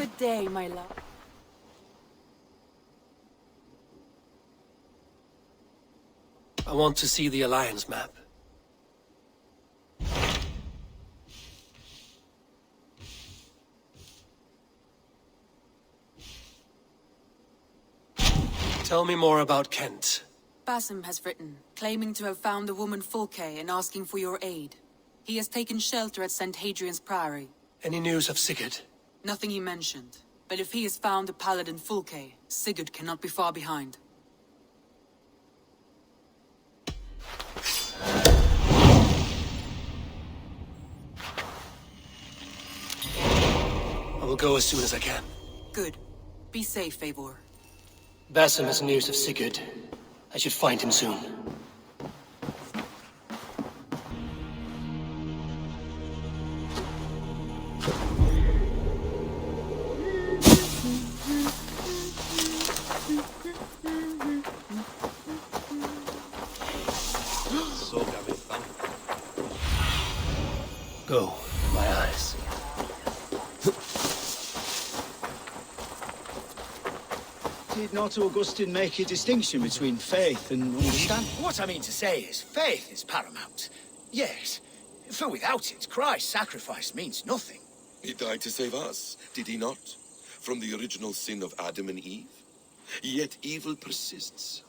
Good day, my love. I want to see the Alliance map. Tell me more about Kent. Basim has written, claiming to have found the woman Fulke and asking for your aid. He has taken shelter at St. Hadrian's Priory. Any news of Sigurd? Nothing he mentioned. But if he has found the paladin Fulke, Sigurd cannot be far behind. I will go as soon as I can. Good. Be safe, Eivor. Basim has news of Sigurd. I should find him soon. Go, my eyes. Did not Augustine make a distinction between faith and understanding? What I mean to say is, faith is paramount. Yes, for without it, Christ's sacrifice means nothing. He died to save us, did he not? From the original sin of Adam and Eve? Yet evil persists.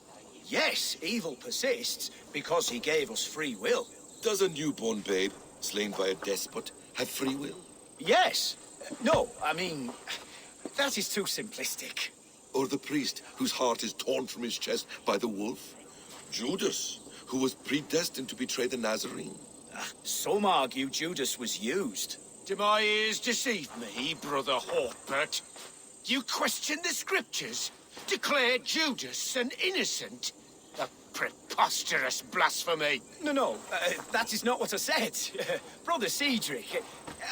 Yes, evil persists, because he gave us free will. Does a newborn babe, slain by a despot, have free will? Yes. No, I mean, that is too simplistic. Or the priest whose heart is torn from his chest by the wolf? Judas, who was predestined to betray the Nazarene? Some argue Judas was used. Do my ears deceive me, Brother Hawkbert? You question the scriptures? Declare Judas an innocent? A preposterous blasphemy! No, that is not what I said. Brother Cedric,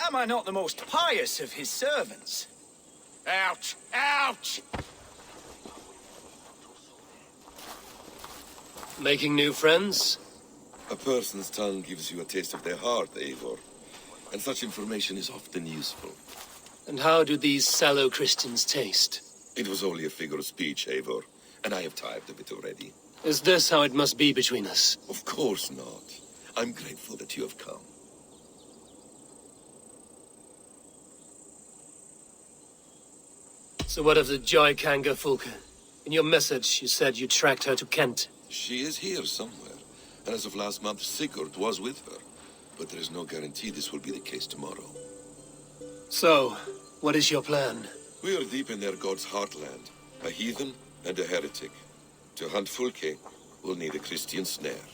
am I not the most pious of his servants? Out! Out! Making new friends? A person's tongue gives you a taste of their heart, Eivor. And such information is often useful. And how do these sallow Christians taste? It was only a figure of speech, Eivor, and I have tired of it already. Is this how it must be between us? Of course not. I'm grateful that you have come. So what of the Joy Kanga Fulke? In your message, you said you tracked her to Kent. She is here somewhere, and as of last month, Sigurd was with her. But there is no guarantee this will be the case tomorrow. So, what is your plan? We are deep in their god's heartland, a heathen and a heretic. To hunt Fulke, we'll need a Christian snare.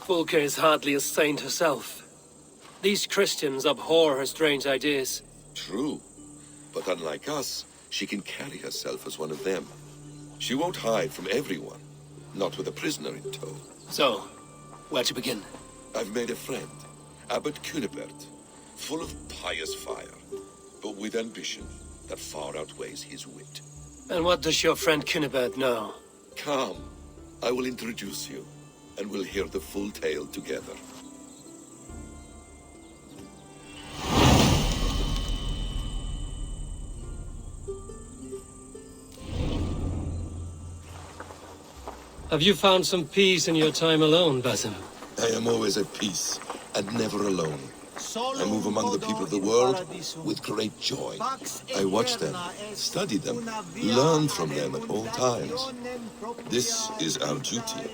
Fulke is hardly a saint herself. These Christians abhor her strange ideas. True, but unlike us, she can carry herself as one of them. She won't hide from everyone, not with a prisoner in tow. So, where to begin? I've made a friend, Abbot Cunibert, full of pious fire, but with ambition that far outweighs his wit. And what does your friend Cunibert know? Come, I will introduce you, and we'll hear the full tale together. Have you found some peace in your time alone, Basim? I am always at peace, and never alone. I move among the people of the world with great joy. I watch them, study them, learn from them at all times. This is our duty,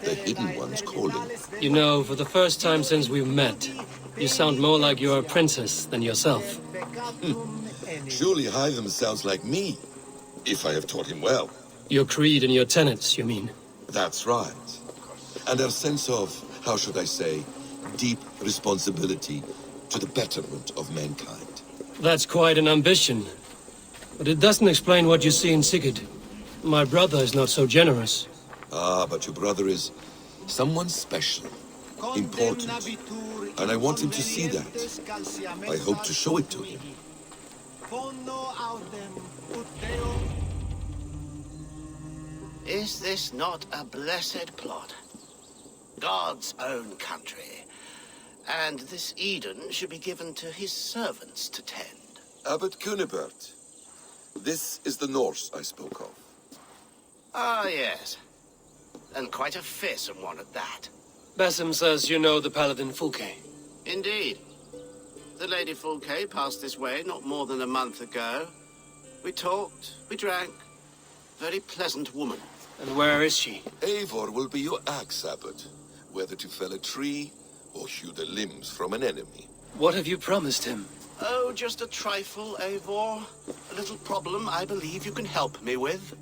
the Hidden One's calling. You know, for the first time since we've met, you sound more like you're a princess than yourself. Surely Hytham sounds like me, if I have taught him well. Your creed and your tenets, you mean? That's right. And our sense of, how should I say, deep responsibility to the betterment of mankind. That's quite an ambition. But it doesn't explain what you see in Sigurd. My brother is not so generous. Ah, but your brother is someone special, important. And I want him to see that. I hope to show it to him. Is this not a blessed plot? God's own country. And this Eden should be given to his servants to tend. Abbot Cunibert, This is the Norse I spoke of. Ah, yes. And quite a fearsome one at that. Basim says you know the paladin Fulke. Indeed. The Lady Fulke passed this way not more than a month ago. We talked, we drank. Very pleasant woman. And where is she? Eivor will be your axe, Abbot. Whether to fell a tree or hew the limbs from an enemy. What have you promised him? Oh, just a trifle, Eivor. A little problem I believe you can help me with.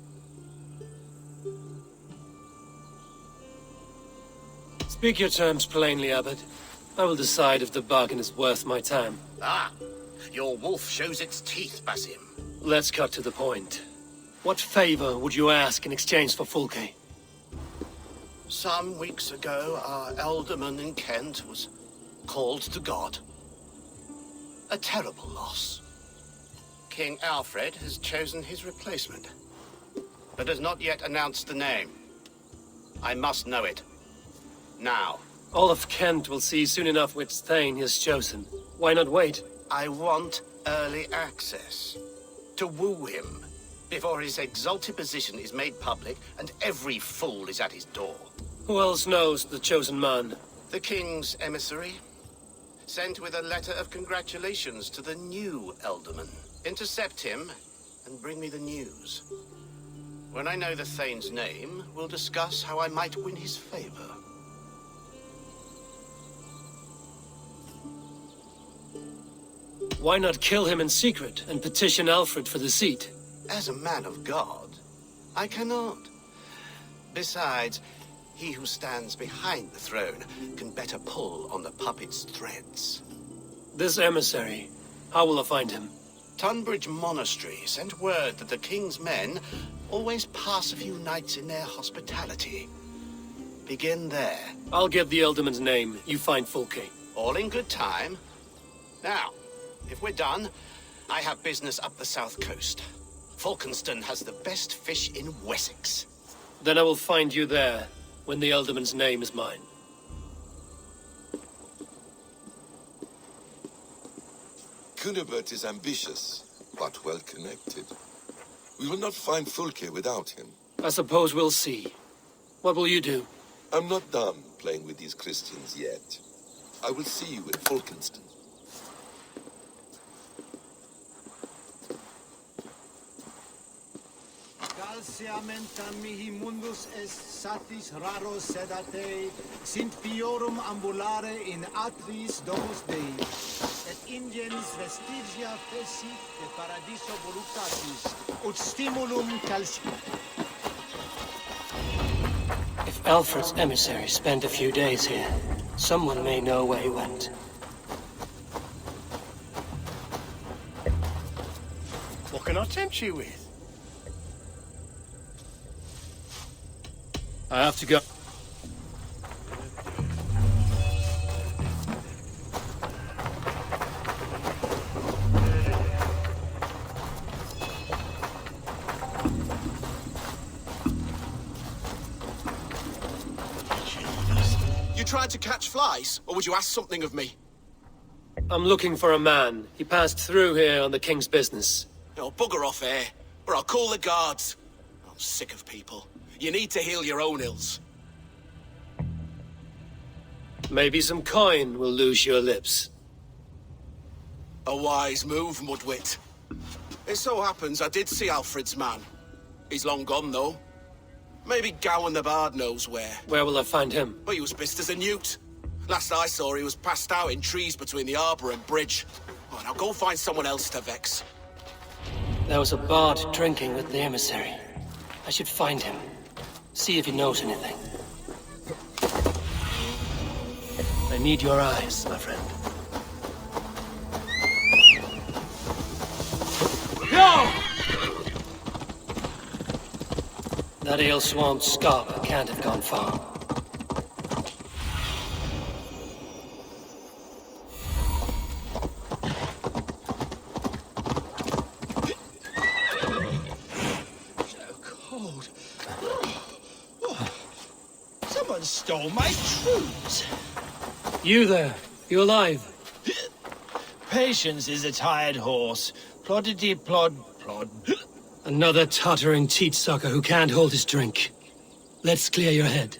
Speak your terms plainly, Abbot. I will decide if the bargain is worth my time. Ah, your wolf shows its teeth, Basim. Let's cut to the point. What favor would you ask in exchange for Fulke? Some weeks ago, our alderman in Kent was called to God. A terrible loss. King Alfred has chosen his replacement, but has not yet announced the name. I must know it. Now. All of Kent will see soon enough which Thane he has chosen. Why not wait? I want early access. To woo him, before his exalted position is made public and every fool is at his door. Who else knows the chosen man? The king's emissary, sent with a letter of congratulations to the new alderman. Intercept him and bring me the news. When I know the Thane's name, we'll discuss how I might win his favor. Why not kill him in secret and petition Alfred for the seat? As a man of God, I cannot. Besides, he who stands behind the throne can better pull on the puppet's threads. This emissary, how will I find him? Tunbridge Monastery sent word that the king's men always pass a few nights in their hospitality. Begin there. I'll give the Elderman's name. You find Fulke. All in good time. Now, if we're done, I have business up the south coast. Falkenston has the best fish in Wessex. Then I will find you there, when the Elderman's name is mine. Cunibert is ambitious, but well connected. We will not find Fulke without him. I suppose we'll see. What will you do? I'm not done playing with these Christians yet. I will see you in Falkenston. Calciamenta mihi mundus est satis raro sedate, sint piorum ambulare in atris domus Dei, et ingens vestigia fecit de paradiso voluptatis, ut stimulum If Alfred's emissary spent a few days here, someone may know where he went. What can I tempt you with? I have to go. You tried to catch flies, or would you ask something of me? I'm looking for a man. He passed through here on the king's business. No, bugger off here, or I'll call the guards. I'm sick of people. You need to heal your own ills. Maybe some coin will loose your lips. A wise move, Mudwit. It so happens I did see Alfred's man. He's long gone, though. Maybe Gowan the Bard knows where. Where will I find him? But he was pissed as a newt. Last I saw, he was passed out in trees between the arbor and bridge. Oh, now go find someone else to vex. There was a bard drinking with the emissary. I should find him. See if he knows anything. I need your eyes, my friend. No! That ale-swamped scarp can't have gone far. Stole my truths. You there? You alive? Patience is a tired horse. Ploddity plod, prod. Another tottering teat-sucker who can't hold his drink. Let's clear your head.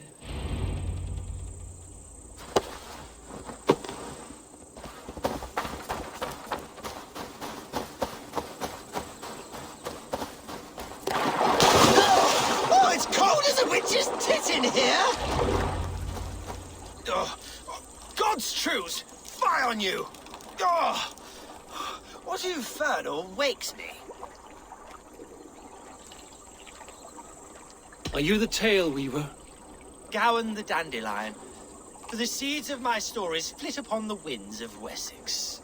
Oh, it's cold as a witch's tit in here! Oh, God's truce! Fie on you! Oh, what infernal wakes me? Are you the Tale Weaver? Gowan the Dandelion. For the seeds of my stories flit upon the winds of Wessex.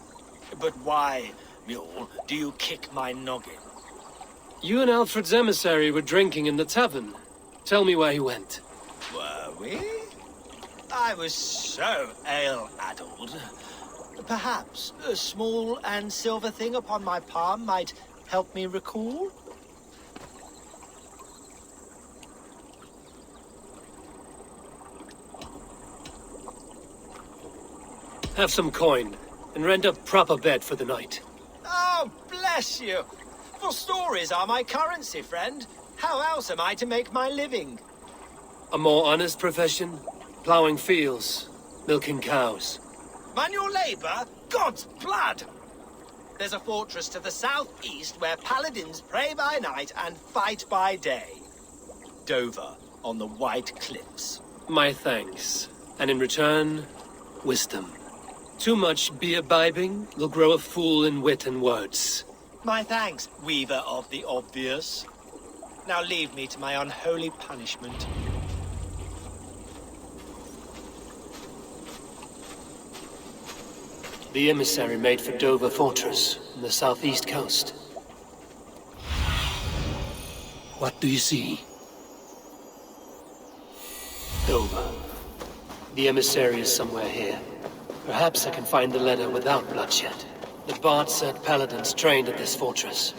But why, mule, do you kick my noggin? You and Alfred's emissary were drinking in the tavern. Tell me where he went. Were we? I was so ale-addled. Perhaps a small and silver thing upon my palm might help me recall? Have some coin, and rent a proper bed for the night. Oh, bless you! For stories are my currency, friend. How else am I to make my living? A more honest profession? Plowing fields, milking cows. Manual labor? God's blood! There's a fortress to the southeast where paladins pray by night and fight by day. Dover, on the White Cliffs. My thanks. And in return, wisdom. Too much beer-bibbing will grow a fool in wit and words. My thanks, weaver of the obvious. Now leave me to my unholy punishment. The emissary made for Dover Fortress, on the southeast coast. What do you see? Dover. The emissary is somewhere here. Perhaps I can find the letter without bloodshed. The Bard said paladins trained at this fortress.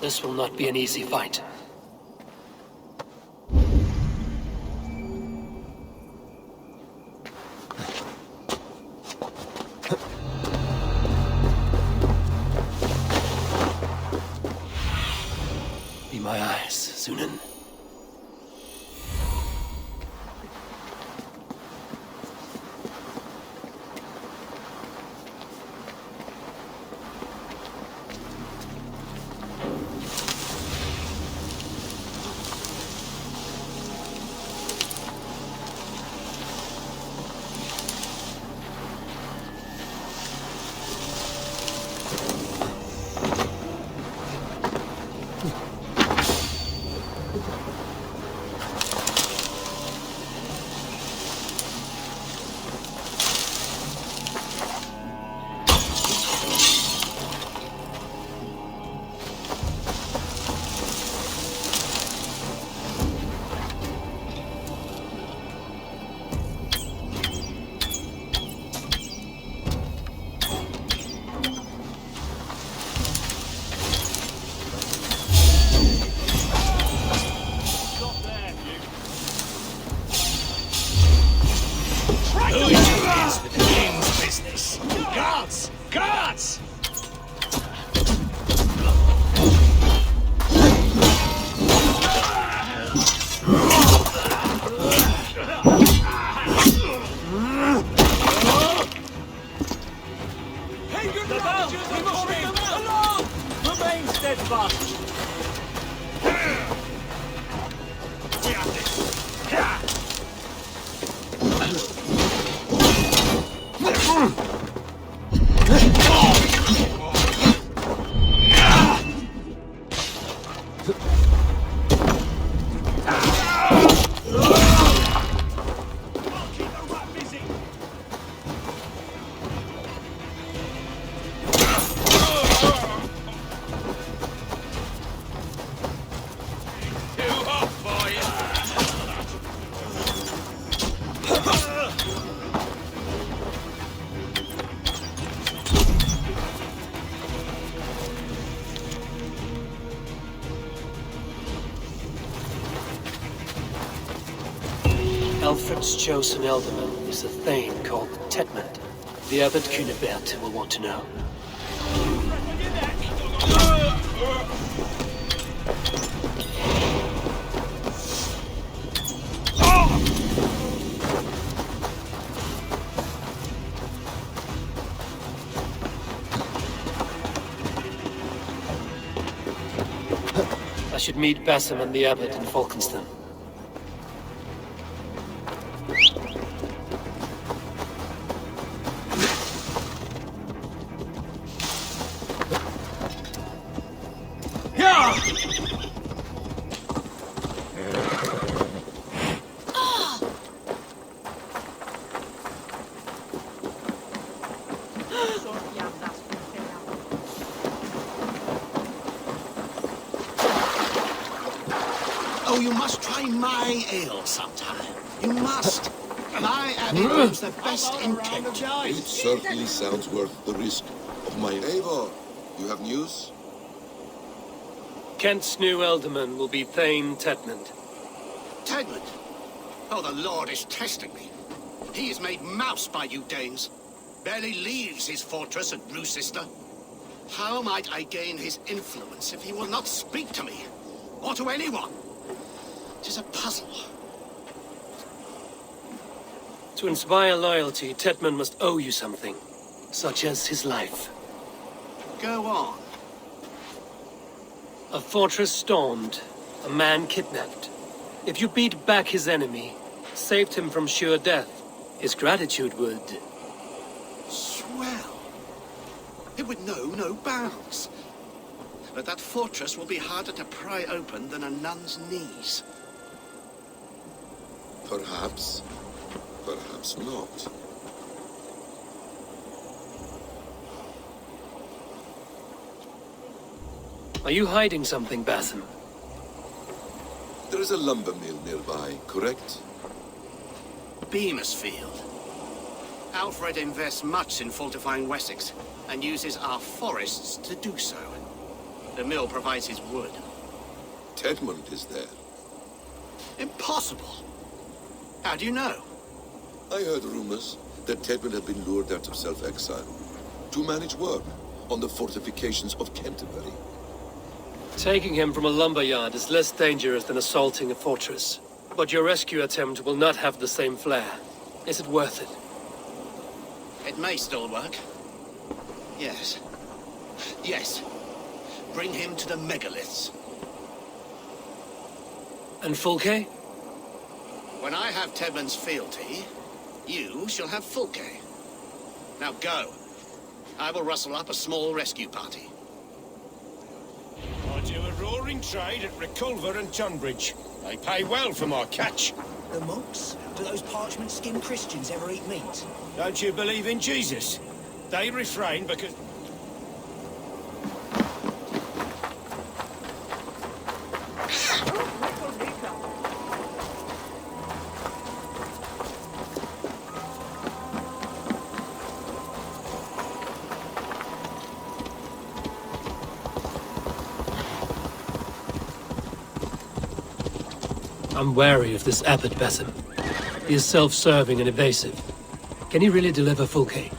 This will not be an easy fight. Be my eyes, Sunan. Alfred's chosen elderman is a thane called Tetmund. The Abbot Cunibert will want to know. I should meet Basim and the Abbot in Falkenston. Oh, you must try my ale sometime. You must. My Abbey brings the best in Kent. It certainly sounds worth the risk of my... Eivor, you have news? Kent's new ealdorman will be Thane Tedmund. Tedmund? Oh, the Lord is testing me. He is made mouse by you Danes. Barely leaves his fortress at Roosister. How might I gain his influence if he will not speak to me? Or to anyone? 'Tis a puzzle. To inspire loyalty, Tedmund must owe you something, such as his life. Go on. A fortress stormed, a man kidnapped. If you beat back his enemy, saved him from sure death, his gratitude would... Swell. It would know no bounds. But that fortress will be harder to pry open than a nun's knees. Perhaps. Perhaps not. Are you hiding something, Basim? There is a lumber mill nearby, correct? Beamisfield. Alfred invests much in fortifying Wessex, and uses our forests to do so. The mill provides his wood. Tedmund is there. Impossible! How do you know? I heard rumors that Tedmund had been lured out of self-exile to manage work on the fortifications of Canterbury. Taking him from a lumberyard is less dangerous than assaulting a fortress. But your rescue attempt will not have the same flair. Is it worth it? It may still work. Yes. Yes. Bring him to the megaliths. And Fulke? When I have Tedmund's fealty, you shall have Fulke. Now go. I will rustle up a small rescue party. I do a roaring trade at Reculver and Tunbridge. They pay well for my catch. The monks? Do those parchment-skinned Christians ever eat meat? Don't you believe in Jesus? They refrain because... I'm wary of this Abbot, Basim. He is self-serving and evasive. Can he really deliver Fulke?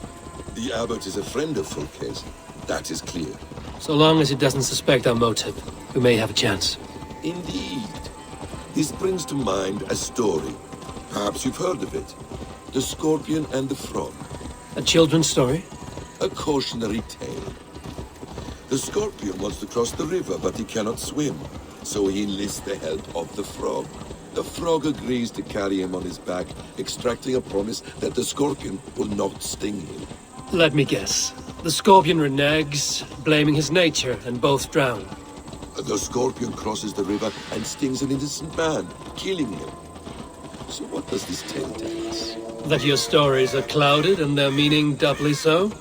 The Abbot is a friend of Fulke's. That is clear. So long as he doesn't suspect our motive, we may have a chance. Indeed. This brings to mind a story. Perhaps you've heard of it. The Scorpion and the Frog. A children's story? A cautionary tale. The Scorpion wants to cross the river, but he cannot swim. So he enlists the help of the Frog. The Frog agrees to carry him on his back, extracting a promise that the Scorpion will not sting him. Let me guess. The Scorpion reneges, blaming his nature, and both drown. The Scorpion crosses the river and stings an innocent man, killing him. So what does this tale tell us? That your stories are clouded and their meaning doubly so?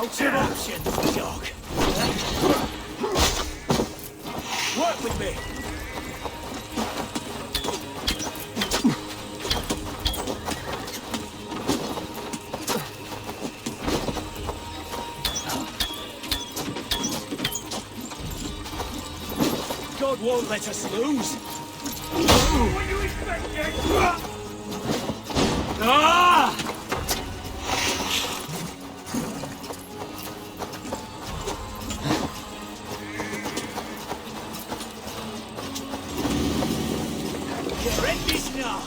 Out of options, dog. Work with me. God won't let us lose. What do you expect, Ah! Get ready now.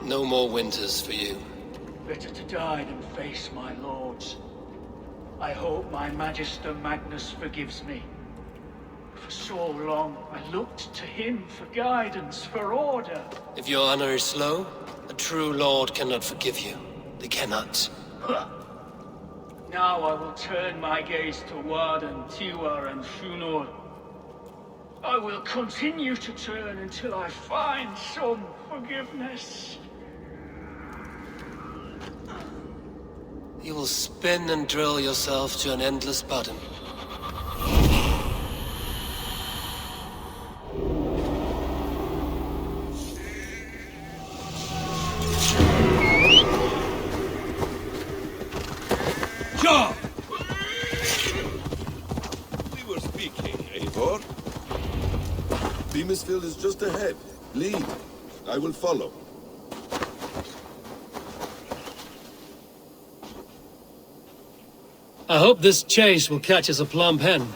No more winters for you. Better to die than face my lords. I hope my Magister Magnus forgives me. For so long, I looked to him for guidance, for order. If your honor is slow, a true lord cannot forgive you. They cannot. Now I will turn my gaze to Warden, Tiwar, and Shunor. I will continue to turn until I find some forgiveness. You will spin and drill yourself to an endless bottom. John! We were speaking, Eivor. Beamisfield is just ahead. Lead. I will follow. I hope this chase will catch us a plump hen.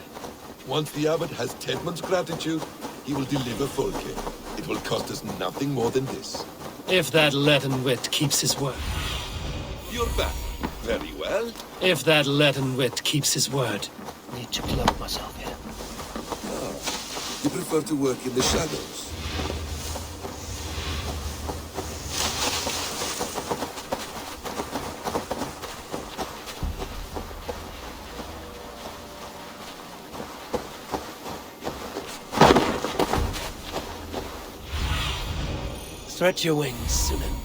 Once the Abbot has Tedmund's gratitude, he will deliver Fulke. It will cost us nothing more than this. If that leaden wit keeps his word. You're back. Very well. If that leaden wit keeps his word. Need to clothe myself here. You prefer to work in the shadows? Stretch your wings, Sunan.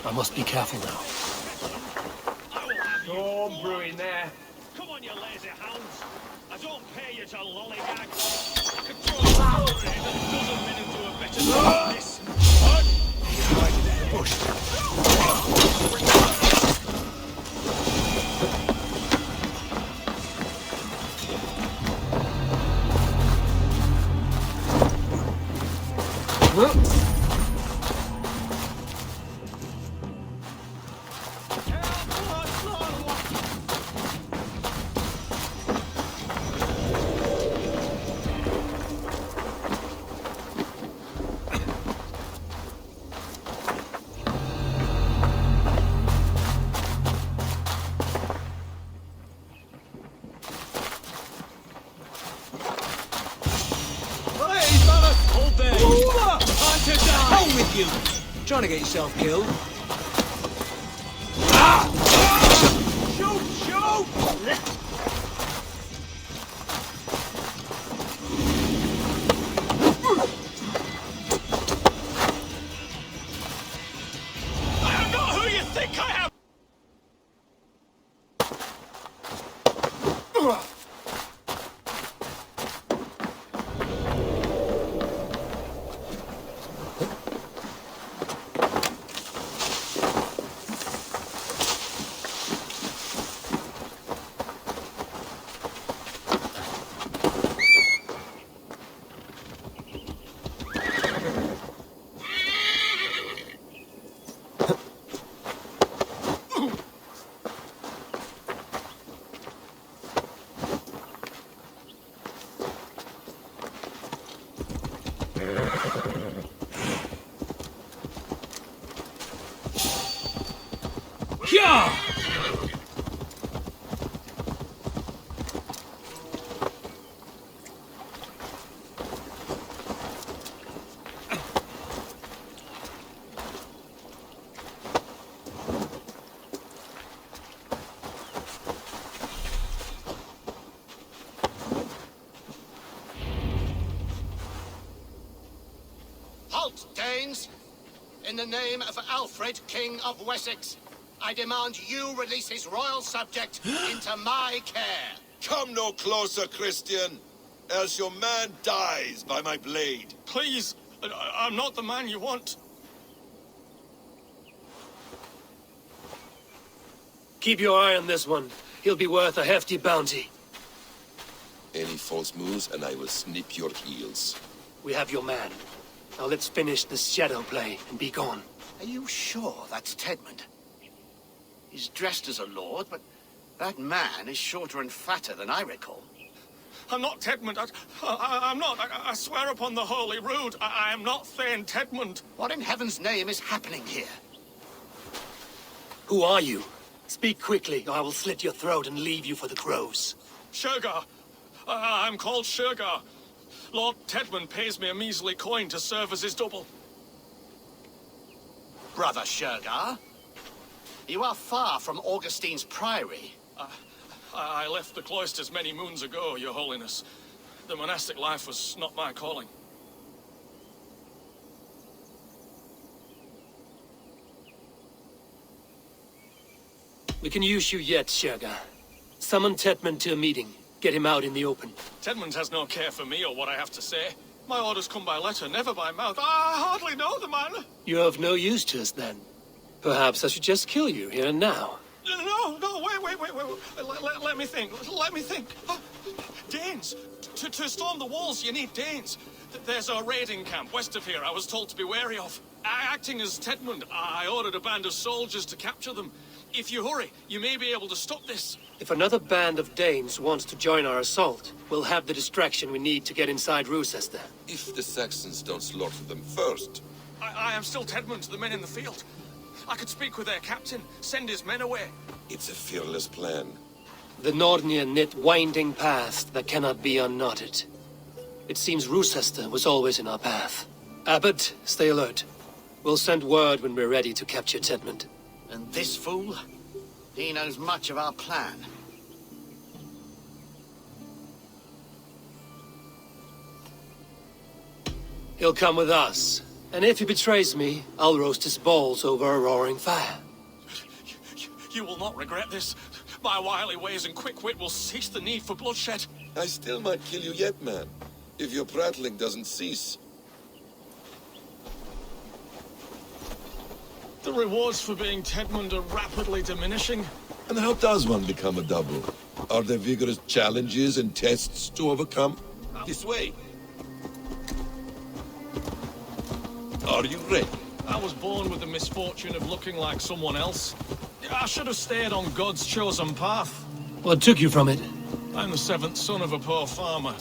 I must be careful now. Storm brewing there. Come on, you lazy hounds. I don't pay you to lollygag. I could throw a story in a dozen men into a better job than this. Hiding in the bush. Trying to get yourself killed. Shoot! Shoot! I am not who you think I am! Yeah! Halt, Danes! In the name of Alfred, King of Wessex, I demand you release his royal subject into my care. Come no closer, Christian, else your man dies by my blade. Please, I'm not the man you want. Keep your eye on this one. He'll be worth a hefty bounty. Any false moves, and I will snip your heels. We have your man. Now let's finish this shadow play and be gone. Are you sure that's Tedmund? He's dressed as a lord, but that man is shorter and fatter than I recall. I'm not Tedmund. I'm not. I swear upon the Holy Rood, I am not Thane Tedmund. What in heaven's name is happening here? Who are you? Speak quickly, or I will slit your throat and leave you for the crows. Shergar. I'm called Shergar. Lord Tedmund pays me a measly coin to serve as his double. Brother Shergar? You are far from Augustine's priory. I left the cloisters many moons ago, Your Holiness. The monastic life was not my calling. We can use you yet, Shergar. Summon Tedmund to a meeting. Get him out in the open. Tedmund has no care for me or what I have to say. My orders come by letter, never by mouth. I hardly know the man. You're of no use to us, then. Perhaps I should just kill you here and now. No, wait. Let me think. Danes. To storm the walls, you need Danes. There's a raiding camp west of here I was told to be wary of. Acting as Tedmund, I ordered a band of soldiers to capture them. If you hurry, you may be able to stop this. If another band of Danes wants to join our assault, we'll have the distraction we need to get inside Rochester. If the Saxons don't slaughter them first, I am still Tedmund to the men in the field. I could speak with their captain, send his men away. It's a fearless plan. The Nordnia knit winding path that cannot be unknotted. It seems Roosester was always in our path. Abbot, stay alert. We'll send word when we're ready to capture Tedmund. And this fool? He knows much of our plan. He'll come with us. And if he betrays me, I'll roast his balls over a roaring fire. You will not regret this. My wily ways and quick wit will cease the need for bloodshed. I still might kill you yet, man. If your prattling doesn't cease. The rewards for being Tedmund are rapidly diminishing. And how does one become a double? Are there vigorous challenges and tests to overcome? This way. Are you ready? I was born with the misfortune of looking like someone else. I should have stayed on God's chosen path. What took you from it? I'm the seventh son of a poor farmer,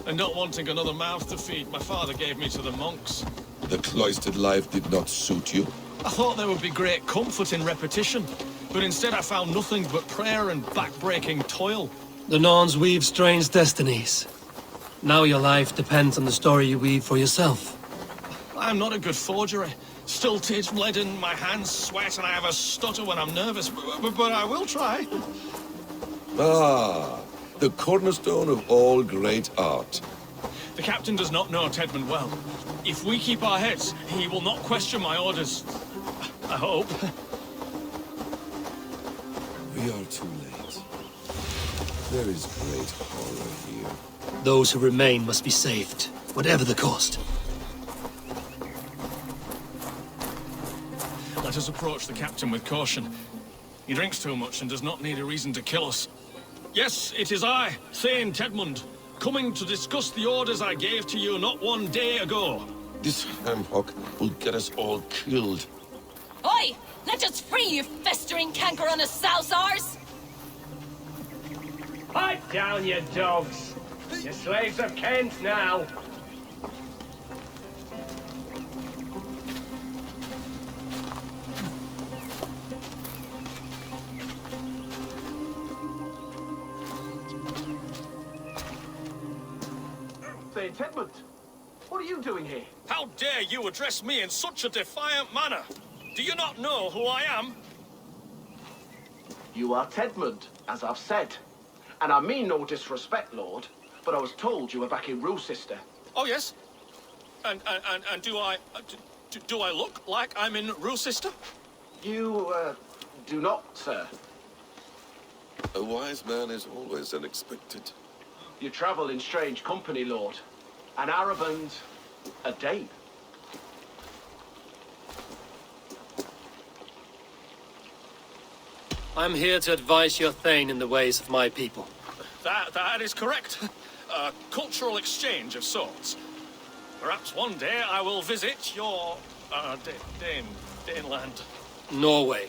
and not wanting another mouth to feed, my father gave me to the monks. The cloistered life did not suit you? I thought there would be great comfort in repetition, but instead I found nothing but prayer and back-breaking toil. The Norns weave strange destinies. Now your life depends on the story you weave for yourself. I'm not a good forgery. Stilted, leaden, my hands sweat, and I have a stutter when I'm nervous, but I will try. Ah, the cornerstone of all great art. The captain does not know Tedmund well. If we keep our heads, he will not question my orders. I hope. We are too late. There is great horror here. Those who remain must be saved, whatever the cost. Let us approach the captain with caution. He drinks too much and does not need a reason to kill us. Yes, it is I, Thane Tedmund, coming to discuss the orders I gave to you not one day ago. This hamhock will get us all killed. Oi! Let us free, you festering canker on a sousars! Pipe down, you dogs! You're slaves of Kent now! Say, Tedmund, what are you doing here? How dare you address me in such a defiant manner? Do you not know who I am? You are Tedmund, as I've said. And I mean no disrespect, Lord, but I was told you were back in Roosester. Oh, yes? And do I look like I'm in Roosester? You, do not, sir. A wise man is always unexpected. You travel in strange company, Lord. An Arab and a Dane. I'm here to advise your Thane in the ways of my people. That is correct. A cultural exchange of sorts. Perhaps one day I will visit your, Daneland. Norway.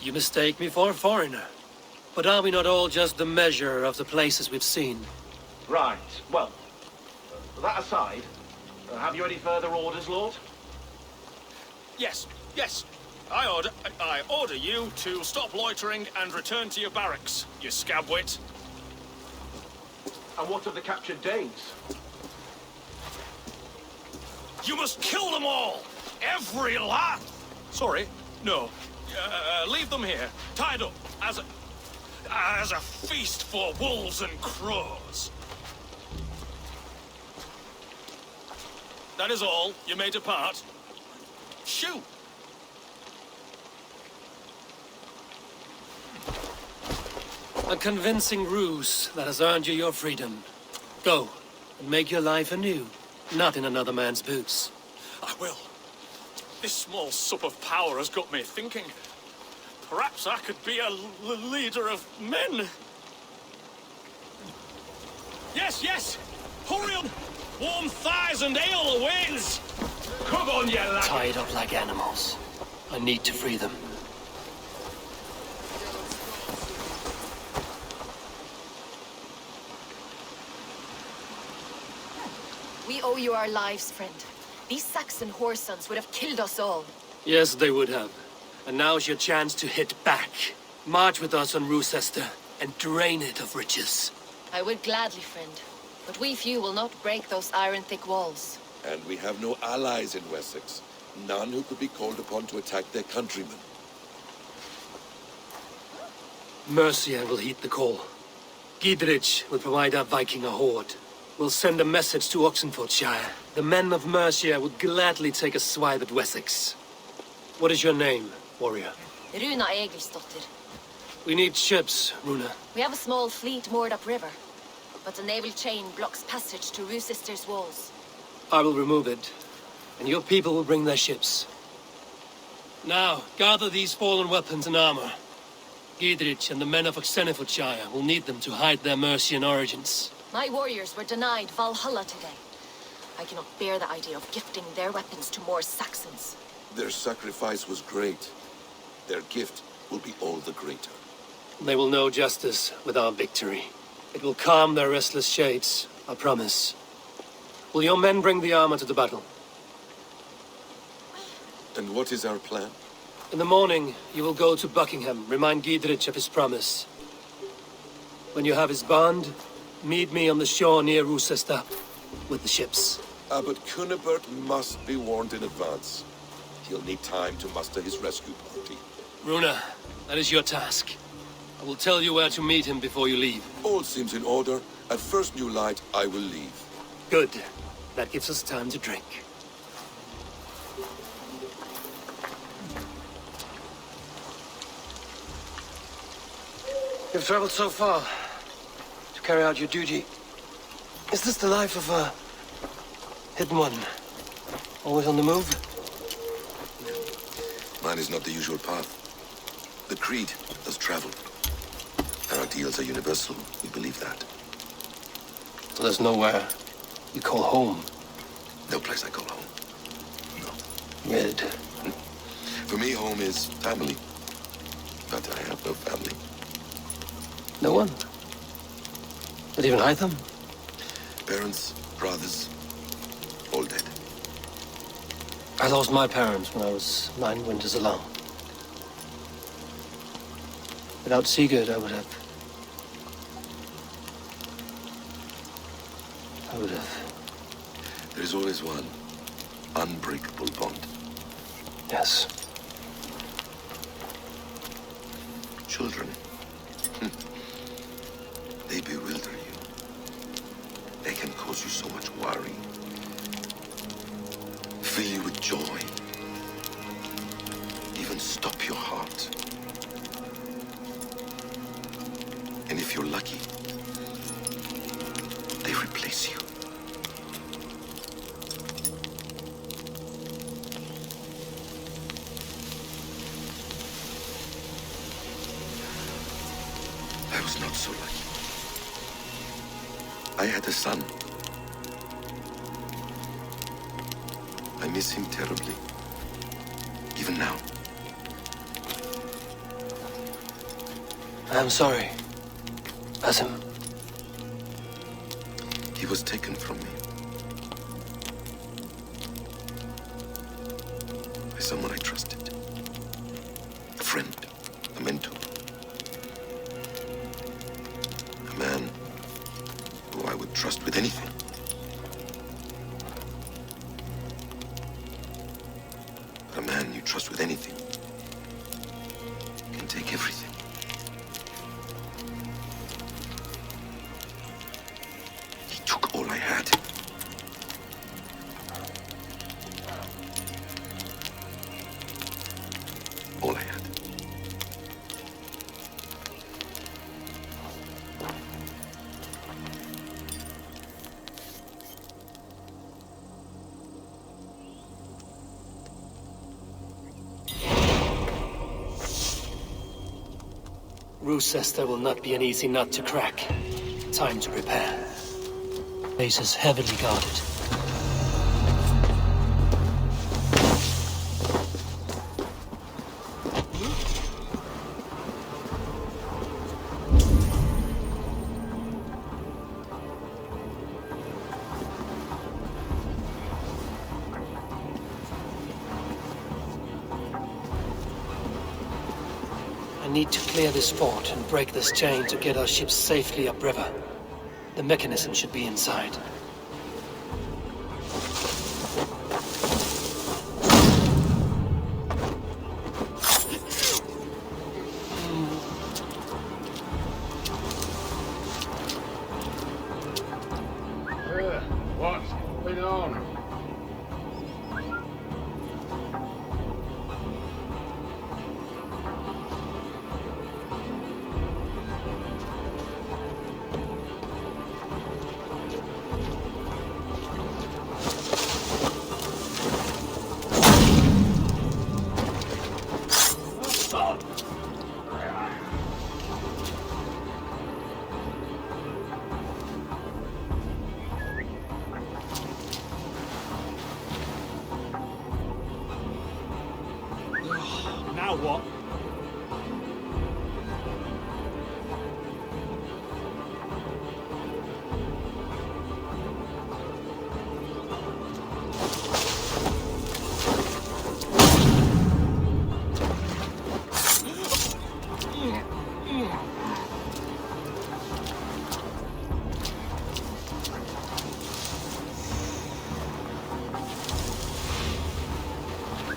You mistake me for a foreigner. But are we not all just the measure of the places we've seen? Right, well, that aside, have you any further orders, Lord? Yes. I order you to stop loitering and return to your barracks, you scabwit. And what of the captured Danes? You must kill them all! Every last! Sorry, no. Leave them here, tied up, as a feast for wolves and crows. That is all. You may depart. Shoot! A convincing ruse that has earned you your freedom. Go, and make your life anew, not in another man's boots. I will. This small sup of power has got me thinking. Perhaps I could be a leader of men. Yes! Hurry on! Warm thighs and ale awaits! Come on, you lad! Tied up like animals. I need to free them. We owe you our lives, friend. These Saxon whoresons would have killed us all. Yes, they would have. And now's your chance to hit back. March with us on Rochester and drain it of riches. I would gladly, friend. But we few will not break those iron-thick walls. And we have no allies in Wessex. None who could be called upon to attack their countrymen. Mercia will heed the call. Gidrich will provide our Viking a horde. We'll send a message to Oxenfordshire. The men of Mercia would gladly take a swipe at Wessex. What is your name, warrior? Runa Egilsdotter. We need ships, Runa. We have a small fleet moored upriver, but a naval chain blocks passage to Rochester's walls. I will remove it, and your people will bring their ships. Now, gather these fallen weapons and armor. Gidrich and the men of Oxenfordshire will need them to hide their Mercian origins. My warriors were denied Valhalla today. I cannot bear the idea of gifting their weapons to more Saxons. Their sacrifice was great. Their gift will be all the greater. They will know justice with our victory. It will calm their restless shades, I promise. Will your men bring the armor to the battle? And what is our plan? In the morning, you will go to Buckingham, remind Gidrich of his promise. When you have his bond, meet me on the shore near Rochester with the ships. Abbot Cunibert must be warned in advance. He'll need time to muster his rescue party. Runa, that is your task. I will tell you where to meet him before you leave. All seems in order. At first new light, I will leave. Good. That gives us time to drink. You've traveled so far to carry out your duty. Is this the life of a hidden one? Always on the move? Mine is not the usual path. The Creed does travel. Our ideals are universal. We believe that. So there's nowhere you call home? No place I call home. No. Red. For me, home is family. But I have no family. No one? Not even Hytham? Parents, brothers, all dead. I lost my parents when I was 9 winters alone. Without Sigurd, I would have... There is always one unbreakable bond. Yes. Children. They bewilder you. They can cause you so much worry. Fill you with joy. Even stop your heart. And if you're lucky, they replace you. I was not so lucky. I had a son. I miss him terribly. Even now. I am sorry. Asim. He was taken from me. By someone I trusted. A friend. A mentor. A man who I would trust with anything. A man you trust with anything can take everything. He took all I had. All I had. Rochester will not be an easy nut to crack. Time to prepare. Base is heavily guarded. need to clear this fort and break this chain to get our ships safely upriver. The mechanism should be inside. What's going on? Now what?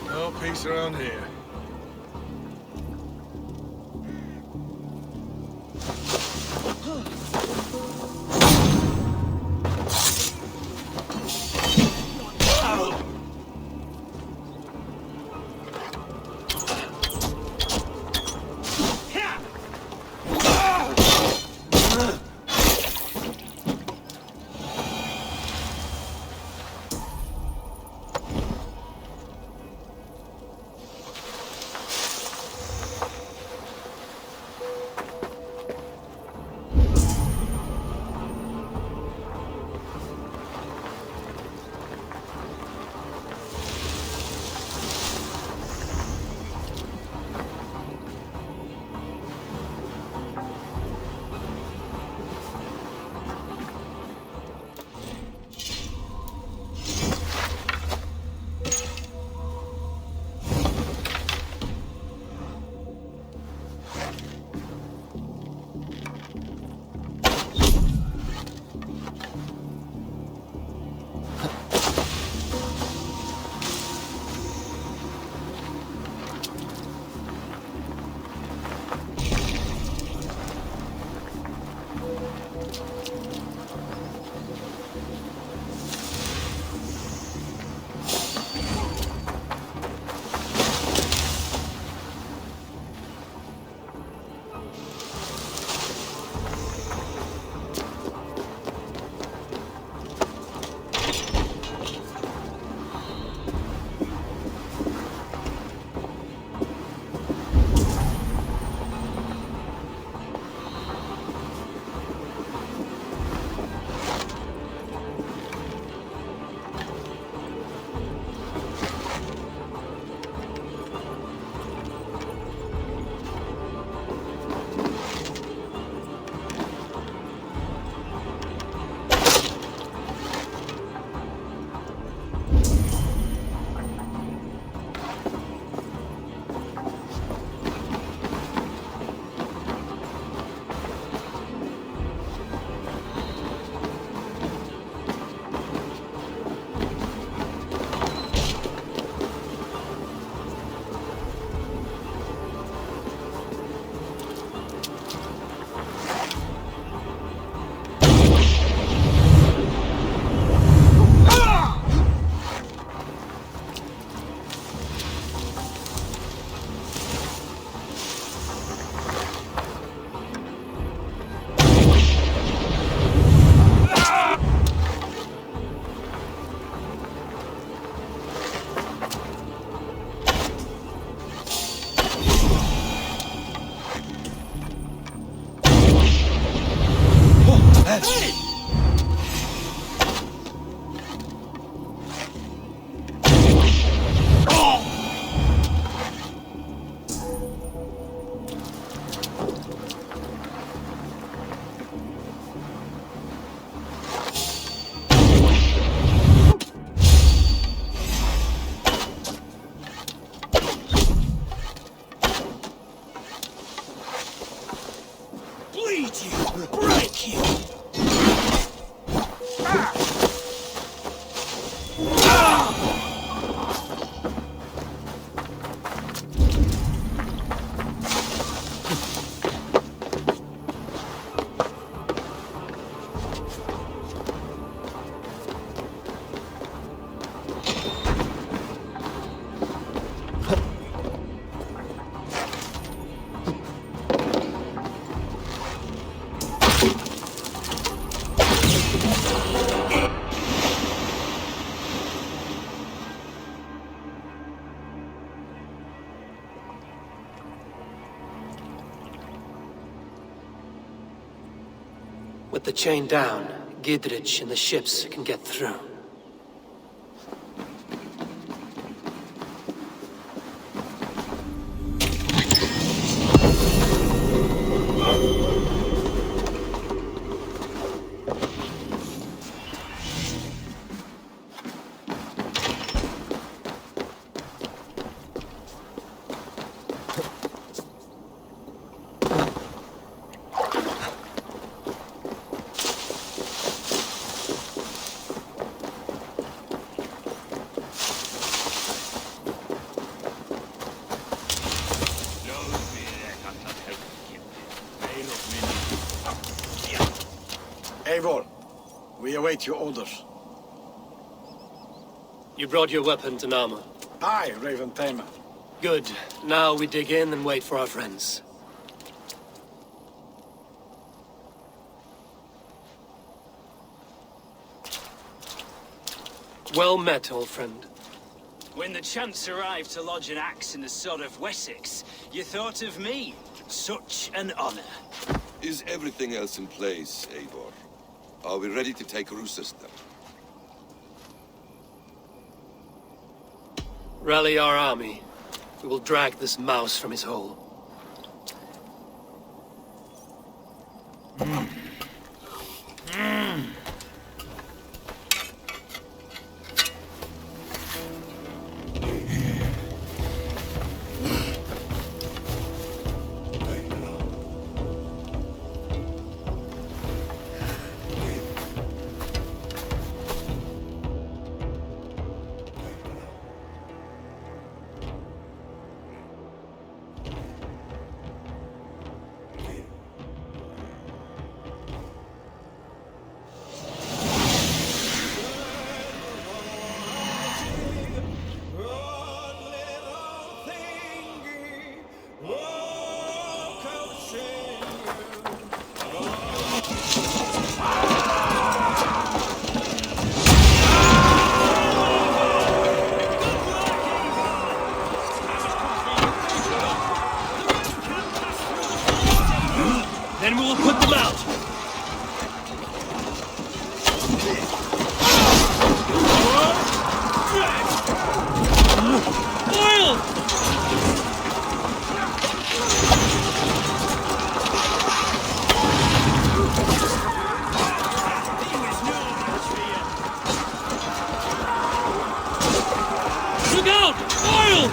No peace around here. With the chain down, Gidrich and the ships can get through. Eivor, we await your orders. You brought your weapons and armor. Aye, Raven Tamer. Good. Now we dig in and wait for our friends. Well met, old friend. When the chance arrived to lodge an axe in the sod of Wessex, you thought of me. Such an honor. Is everything else in place, Eivor? Are we ready to take Roosevelt? Rally our army. We will drag this mouse from his hole. Then we will put them out! Look out! Oil!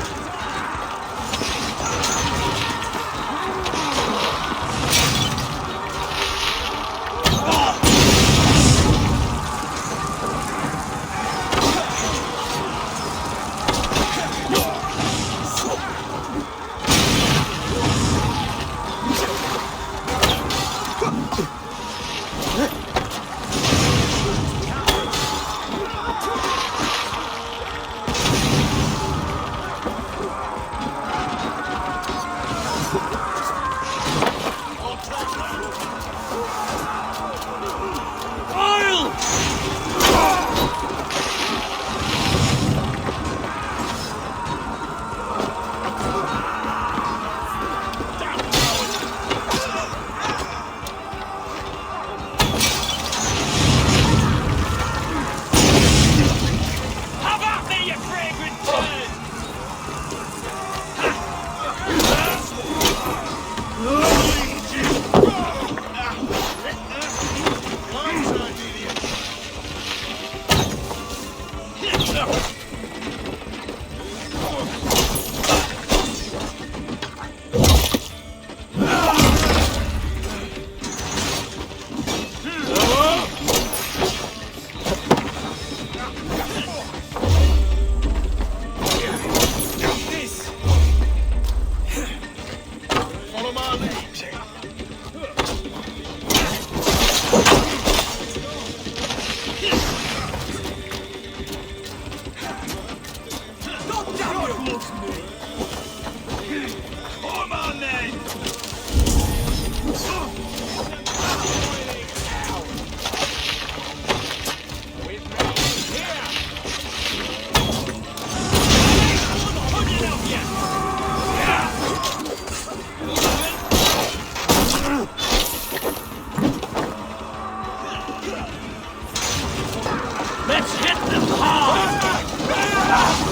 Let's hit them hard!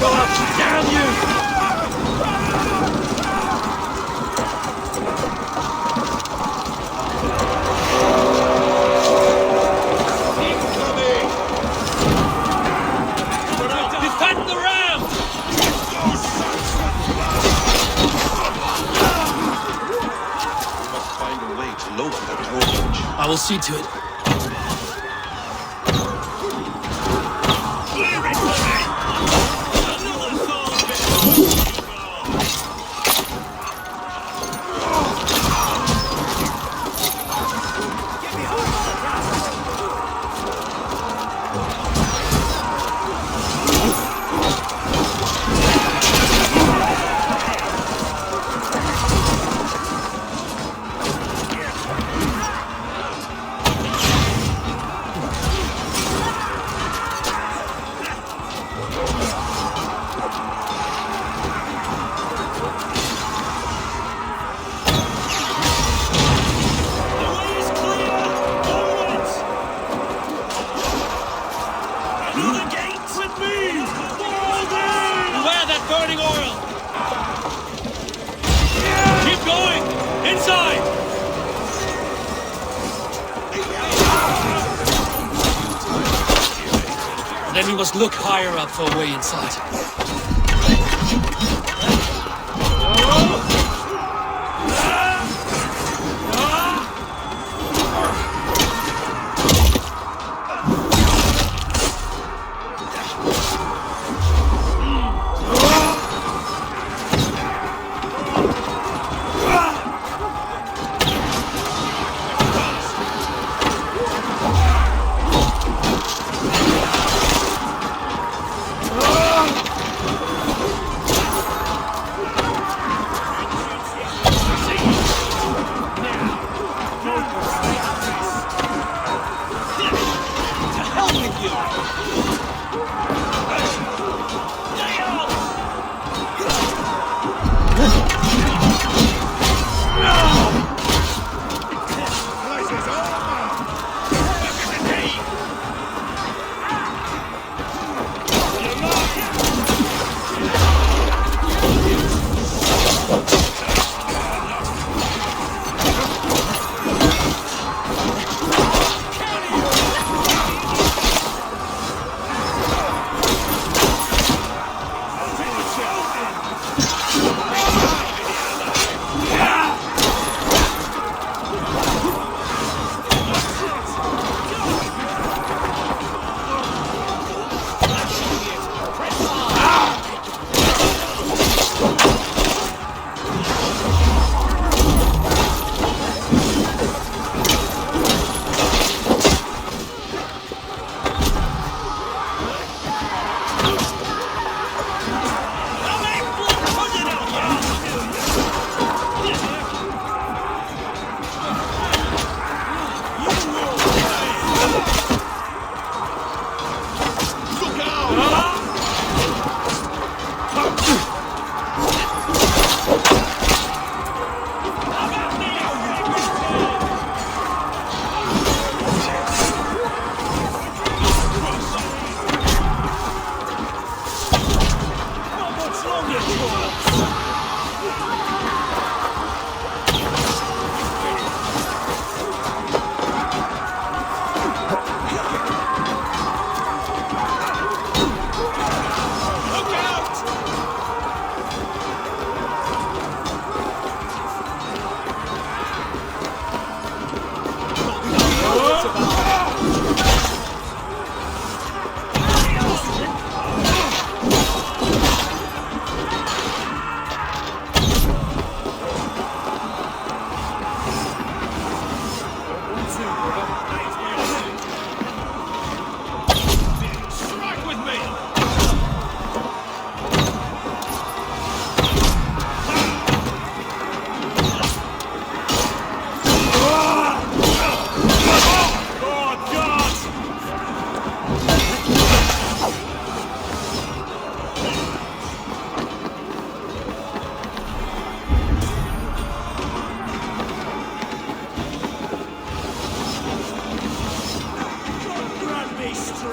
Go up, damn you! Defend the ram! We must find a way to lower that drawbridge. I will see to it. Then we must look higher up for a way inside.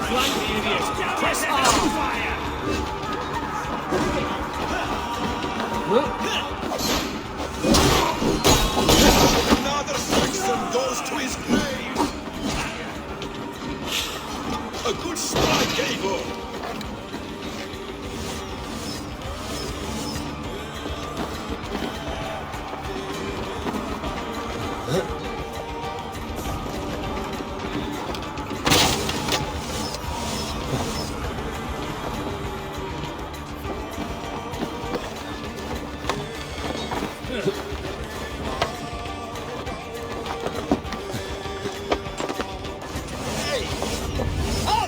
Flank the idiot! Press on! Fire! Another Saxon goes to his grave! A good strike, Eivor!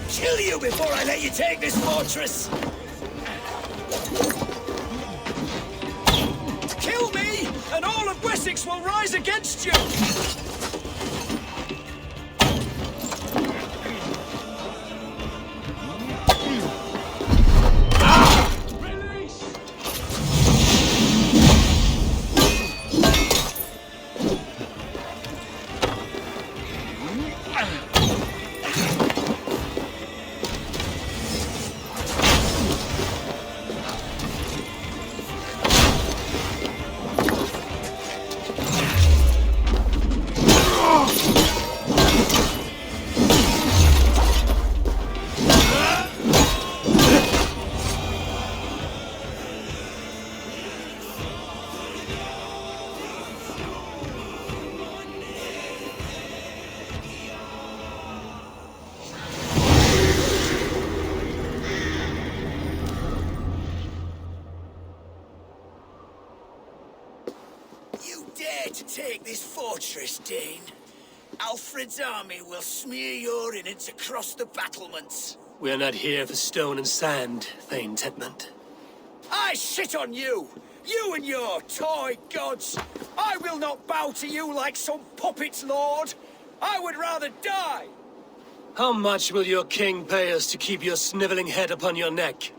Kill you before I let you take this fortress! Kill me, and all of Wessex will rise against you! To take this fortress, Dane. Alfred's army will smear your innards across the battlements. We are not here for stone and sand, Thane Tedmund. I shit on you! You and your toy gods! I will not bow to you like some puppet's lord! I would rather die! How much will your king pay us to keep your sniveling head upon your neck?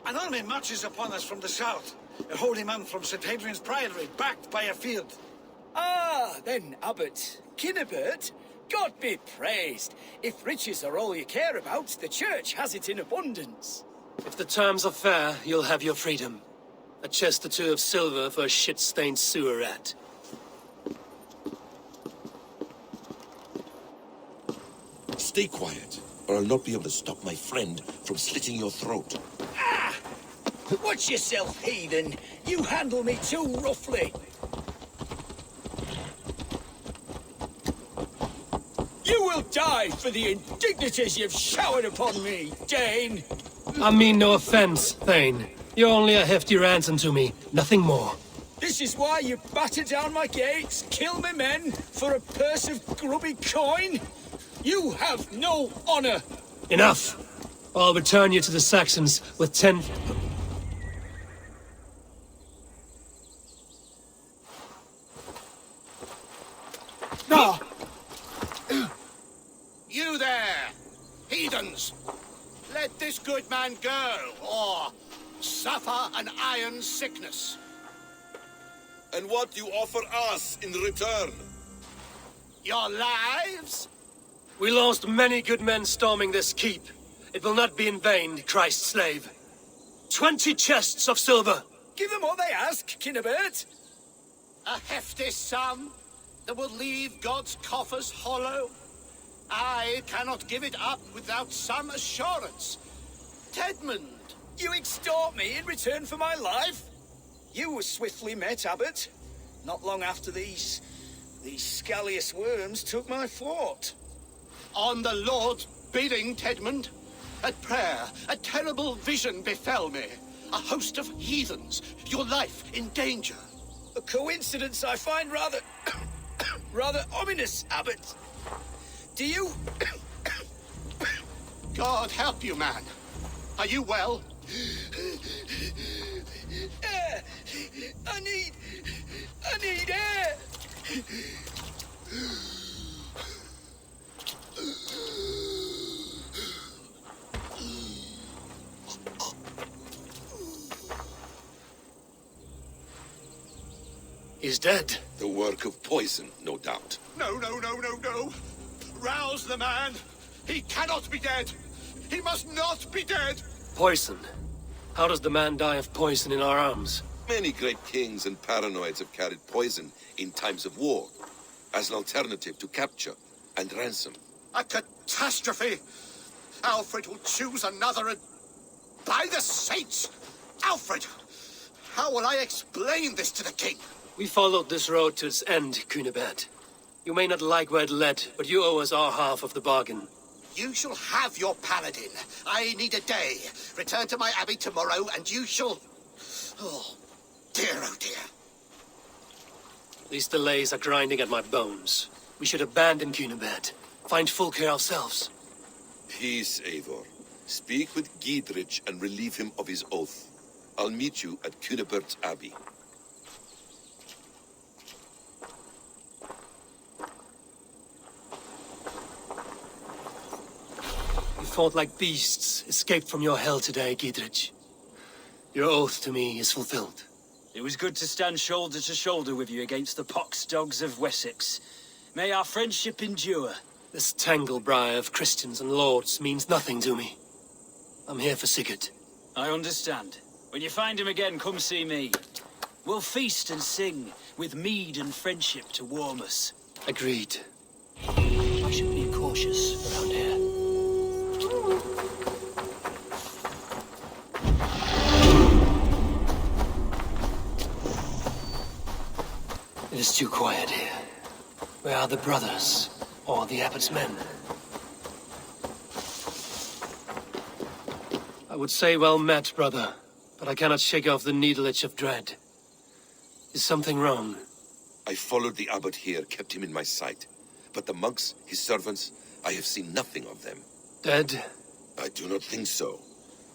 An army marches upon us from the south. A holy man from St. Hadrian's Priory, backed by a field. Ah, then, Abbot. Kinnebert, God be praised. If riches are all you care about, the church has it in abundance. If the terms are fair, you'll have your freedom. A chest or two of silver for a shit-stained sewer rat. Stay quiet, or I'll not be able to stop my friend from slitting your throat. Ah! Watch yourself, heathen. You handle me too roughly. You will die for the indignities you've showered upon me, Dane! I mean no offense, Thane. You're only a hefty ransom to me, nothing more. This is why you batter down my gates, kill me men, for a purse of grubby coin? You have no honor! Enough! I'll return you to the Saxons with 10... Ah! You there, heathens! Let this good man go, or suffer an iron sickness. And what you offer us in return? Your lives? We lost many good men storming this keep. It will not be in vain, Christ's slave. 20 chests of silver! Give them what they ask, Kinnebert! A hefty sum that will leave God's coffers hollow? I cannot give it up without some assurance. Tedmund! You extort me in return for my life? You were swiftly met, Abbot. Not long after these scallious worms took my fort. On the Lord's bidding, Tedmund. At prayer, a terrible vision befell me. A host of heathens, your life in danger. A coincidence I find rather... rather ominous, Abbot. Do you... God help you, man. Are you well? I need air! He's dead. The work of poison, no doubt. No. Rouse the man. He cannot be dead. He must not be dead! Poison. How does the man die of poison in our arms? Many great kings and paranoids have carried poison in times of war, as an alternative to capture and ransom. A catastrophe! Alfred will choose another and... By the saints! Alfred! How will I explain this to the king? We followed this road to its end, Cunibert. You may not like where it led, but you owe us our half of the bargain. You shall have your paladin. I need a day. Return to my abbey tomorrow, and you shall... Oh dear. These delays are grinding at my bones. We should abandon Cunibert. Find Fulke ourselves. Peace, Eivor. Speak with Giedrich and relieve him of his oath. I'll meet you at Cunibert's abbey. You fought like beasts, escaped from your hell today, Giedrich. Your oath to me is fulfilled. It was good to stand shoulder to shoulder with you against the pox dogs of Wessex. May our friendship endure. This tanglebriar of Christians and lords means nothing to me. I'm here for Sigurd. I understand. When you find him again, come see me. We'll feast and sing, with mead and friendship to warm us. Agreed. I should be cautious around here. It is too quiet here. Where are the brothers? Or the Abbot's men? I would say well met, brother, but I cannot shake off the needle itch of dread. Is something wrong? I followed the Abbot here, kept him in my sight. But the monks, his servants, I have seen nothing of them. Dead? I do not think so.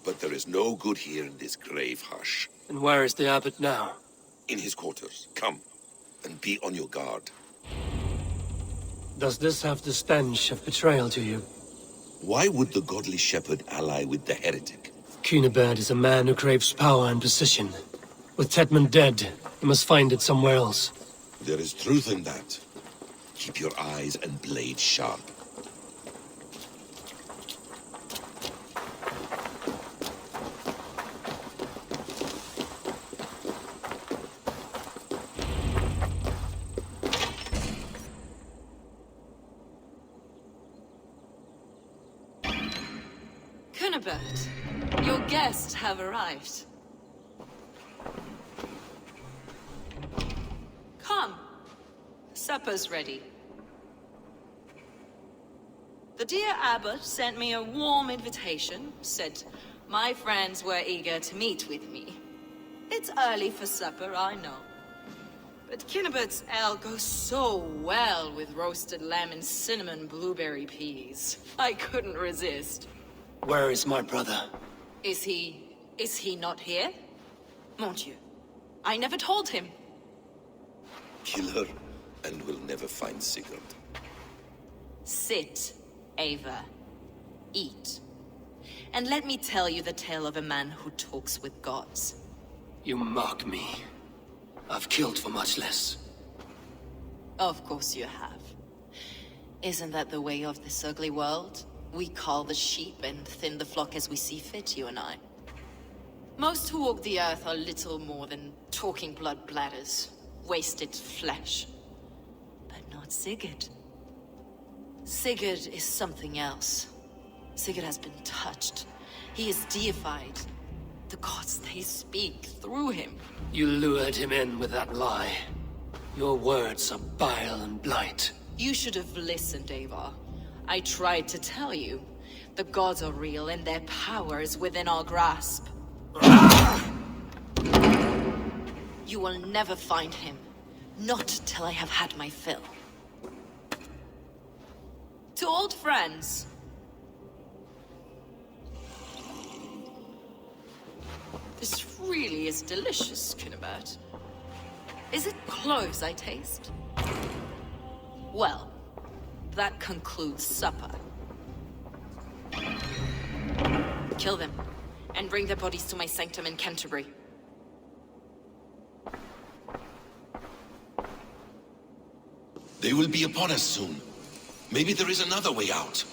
But there is no good here in this grave hush. And where is the Abbot now? In his quarters. Come, and be on your guard. Does this have the stench of betrayal to you? Why would the godly shepherd ally with the heretic? Cunibert is a man who craves power and position. With Tedmund dead, he must find it somewhere else. There is truth in that. Keep your eyes and blade sharp. Cunibert, your guests have arrived. Come. Supper's ready. The dear Abbot sent me a warm invitation, said my friends were eager to meet with me. It's early for supper, I know. But Cunibert's ale goes so well with roasted lamb and cinnamon blueberry peas. I couldn't resist. Where is my brother? Is he not here? Mon Dieu, I never told him. Kill her, and we'll never find Sigurd. Sit, Ava. Eat. And let me tell you the tale of a man who talks with gods. You mock me. I've killed for much less. Of course you have. Isn't that the way of this ugly world? We cull the sheep and thin the flock as we see fit, you and I. Most who walk the earth are little more than talking blood bladders, wasted flesh. But not Sigurd. Sigurd is something else. Sigurd has been touched. He is deified. The gods, they speak through him. You lured him in with that lie. Your words are bile and blight. You should have listened, Ava. I tried to tell you. The gods are real and their power is within our grasp. You will never find him. Not till I have had my fill. To old friends. This really is delicious, Cunibert. Is it cloves I taste? Well, that concludes supper. Kill them, and bring their bodies to my sanctum in Canterbury. They will be upon us soon. Maybe there is another way out.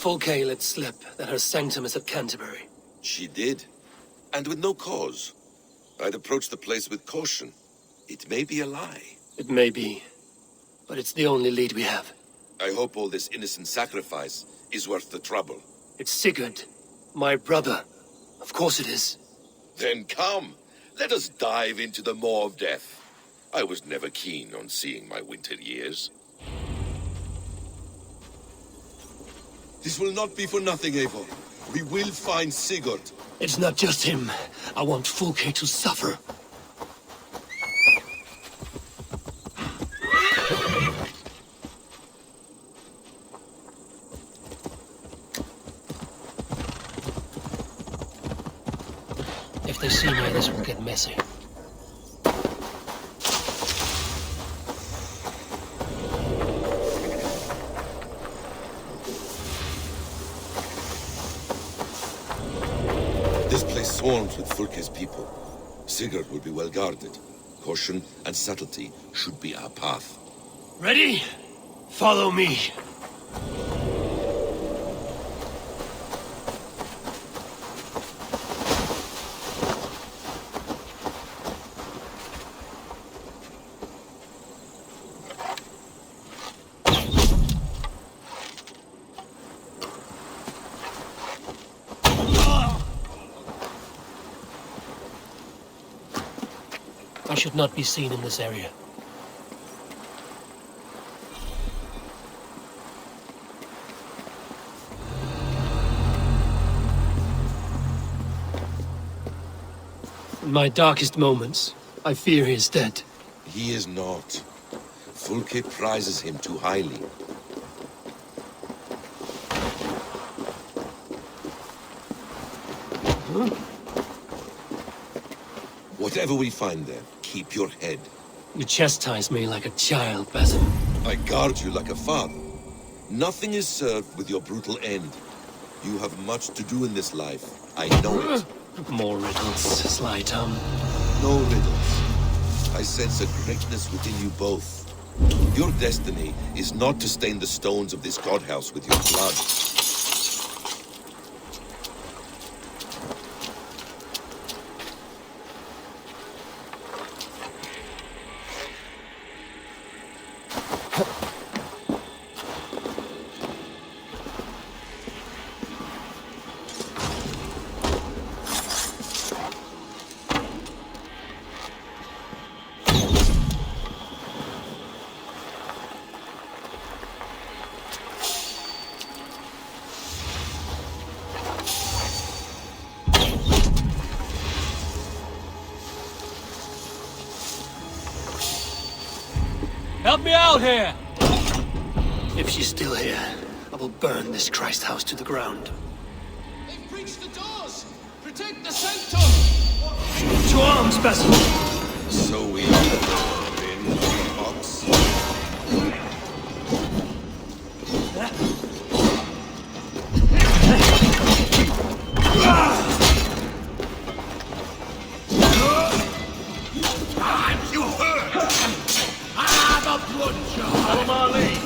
Fulke let slip that her sanctum is at Canterbury. She did, and with no cause. I'd approach the place with caution. It may be a lie. It may be, but it's the only lead we have. I hope all this innocent sacrifice is worth the trouble. It's Sigurd, my brother. Of course it is. Then come, let us dive into the maw of death. I was never keen on seeing my winter years. This will not be for nothing, Eivor. We will find Sigurd. It's not just him. I want Fulke to suffer. If they see me, this will get messy. This place swarms with Fulke's people. Sigurd will be well guarded. Caution and subtlety should be our path. Ready? Follow me. I should not be seen in this area. In my darkest moments, I fear he is dead. He is not. Fulke prizes him too highly. Huh? Whatever we find there, keep your head. You chastise me like a child, Basim. I guard you like a father. Nothing is served with your brutal end. You have much to do in this life. I know it. More riddles, Sly Tom. No riddles. I sense a greatness within you both. Your destiny is not to stain the stones of this godhouse with your blood. Help me out here! If she's still here, I will burn this Christ house to the ground. They've breached the doors! Protect the sanctum! To arms, Basil! So we are in the box. You heard! The blood jar! Follow my lead!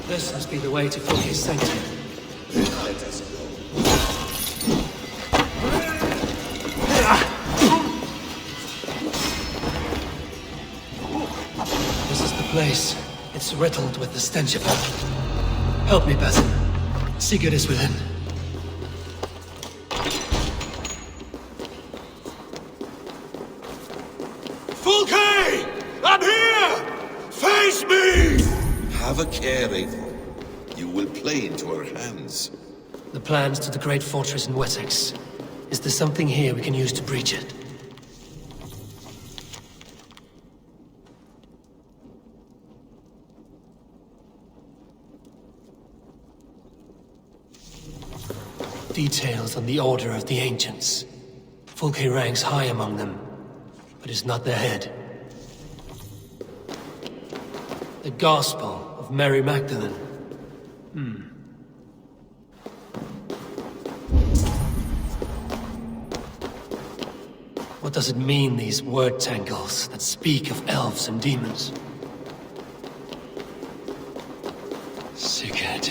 This must be the way to Fulke's sanctum. Let us go. This is the place. It's riddled with the stench of it. Help me, Basim. Sigurd is within. Fulke! I'm here! Face me! Have a care, Eivor. You will play into our hands. The plans to the great fortress in Wessex. Is there something here we can use to breach it? Details on the Order of the Ancients. Fulke ranks high among them, but is not their head. The Gospel of Mary Magdalene. What does it mean, these word tangles that speak of elves and demons? Sigurd.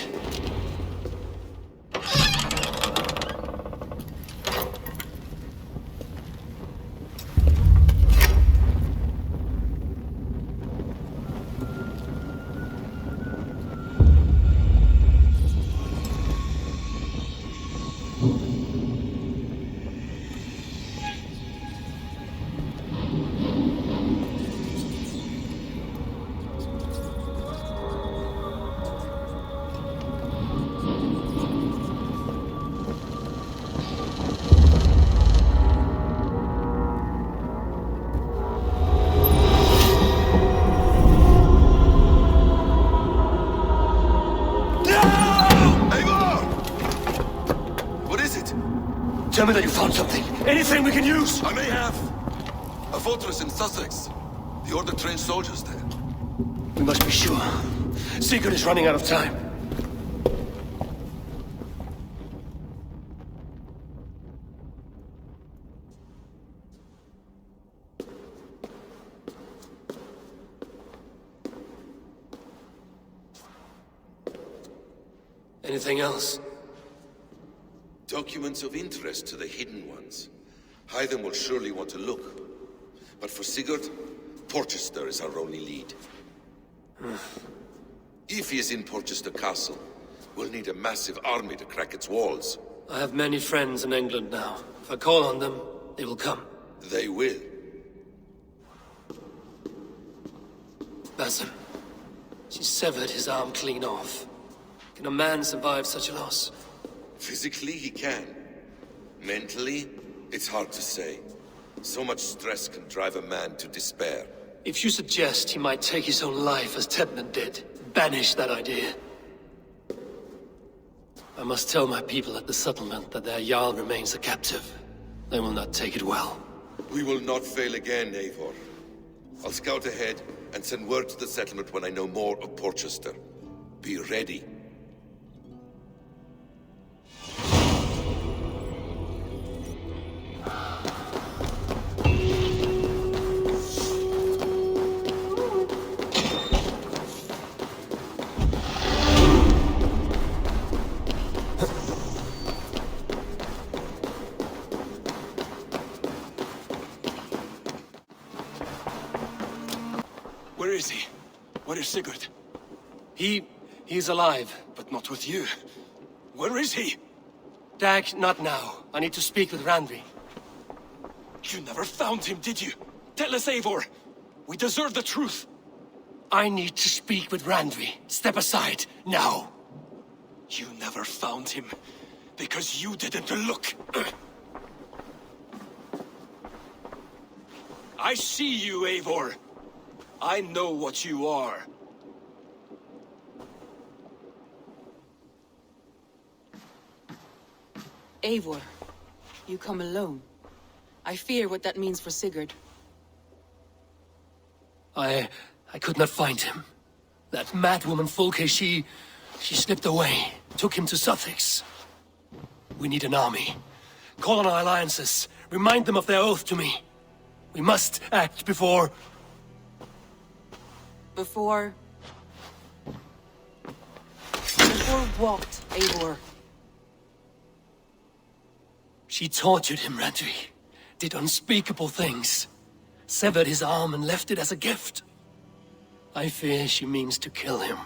Tell me that you found something. Anything we can use! I may have. A fortress in Sussex. The Order trained soldiers there. We must be sure. Sigurd is running out of time. Anything else? Documents of interest to the Hidden Ones. Hyden will surely want to look. But for Sigurd, Porchester is our only lead. If he is in Porchester Castle, we'll need a massive army to crack its walls. I have many friends in England now. If I call on them, they will come. They will. Basim. She severed his arm clean off. Can a man survive such a loss? Physically, he can. Mentally, it's hard to say. So much stress can drive a man to despair. If you suggest he might take his own life as Tebnan did, banish that idea. I must tell my people at the settlement that their Jarl remains a captive. They will not take it well. We will not fail again, Eivor. I'll scout ahead and send word to the settlement when I know more of Porchester. Be ready. Where is he? Where is Sigurd? He's alive. But not with you. Where is he? Dag, not now. I need to speak with Randvi. You never found him, did you? Tell us, Eivor. We deserve the truth. I need to speak with Randvi. Step aside, now. You never found him, because you didn't look. I see you, Eivor. I know what you are. Eivor, you come alone. I fear what that means for Sigurd. I could not find him. That madwoman Fulke, she slipped away, took him to Sussex. We need an army. Call on our alliances. Remind them of their oath to me. We must act before... Before... For what, Eivor? She tortured him, Randvi. Did unspeakable things. Severed his arm and left it as a gift. I fear she means to kill him.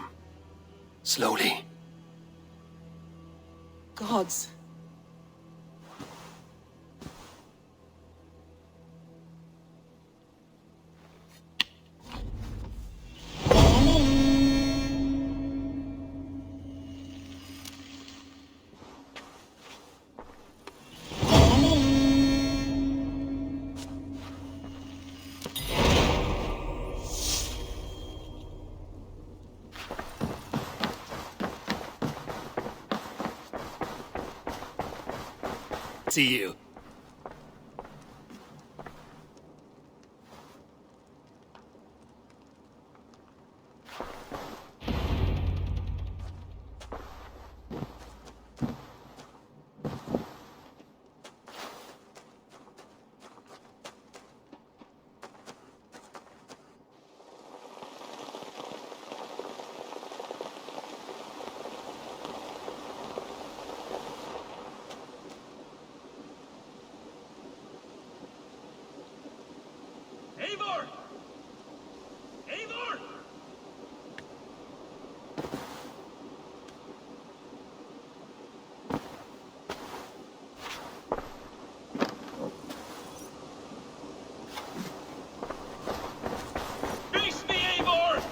Slowly. Gods. See you. Eivor! Eivor! Face me, Eivor!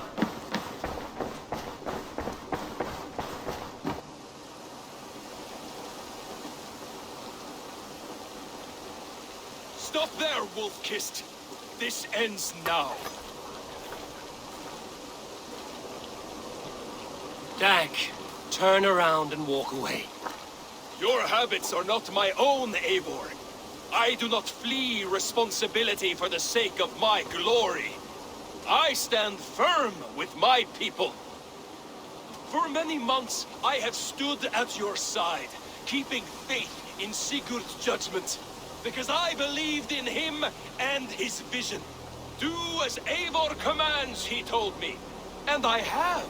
Stop there, wolf-kissed. This ends now. Dag, turn around and walk away. Your habits are not my own, Eivor. I do not flee responsibility for the sake of my glory. I stand firm with my people. For many months, I have stood at your side, keeping faith in Sigurd's judgment, because I believed in him and his vision. Do as Eivor commands, he told me. And I have.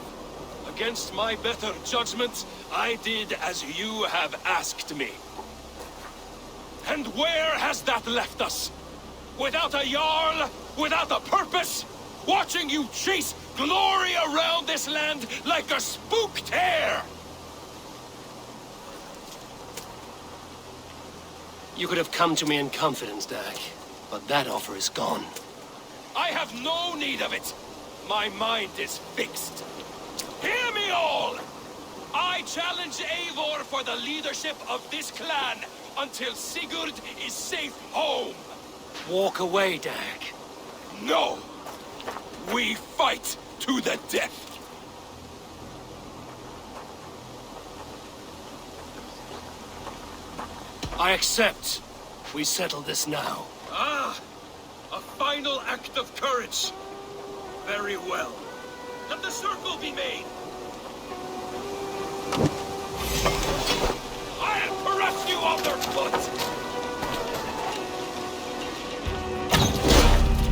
Against my better judgment, I did as you have asked me. And where has that left us? Without a Jarl, without a purpose, watching you chase glory around this land like a spooked hare! You could have come to me in confidence, Dag, but that offer is gone. I have no need of it. My mind is fixed. Hear me all! I challenge Eivor for the leadership of this clan until Sigurd is safe home. Walk away, Dag. No! We fight to the death! I accept. We settle this now. Ah! A final act of courage. Very well. Let the circle be made! I'll press you underfoot!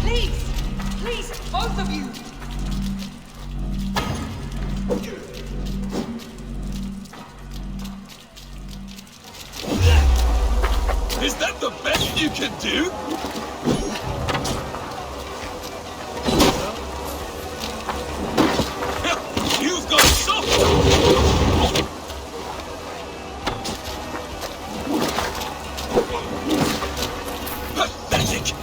Please! Please, both of you! Is that the best you can do? You've got soft! Pathetic!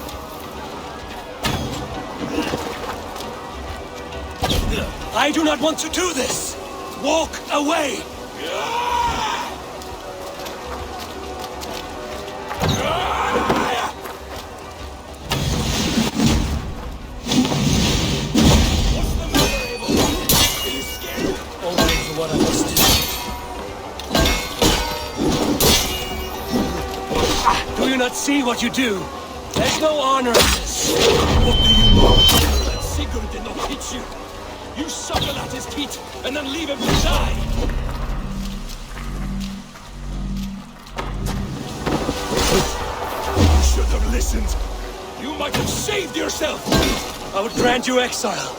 I do not want to do this! Walk away! What I must do. Do you not see what you do? There's no honor in this. What do you know? That Sigurd did not teach you. You suckle at his feet and then leave him to die. You should have listened. You might have saved yourself. I would grant you exile.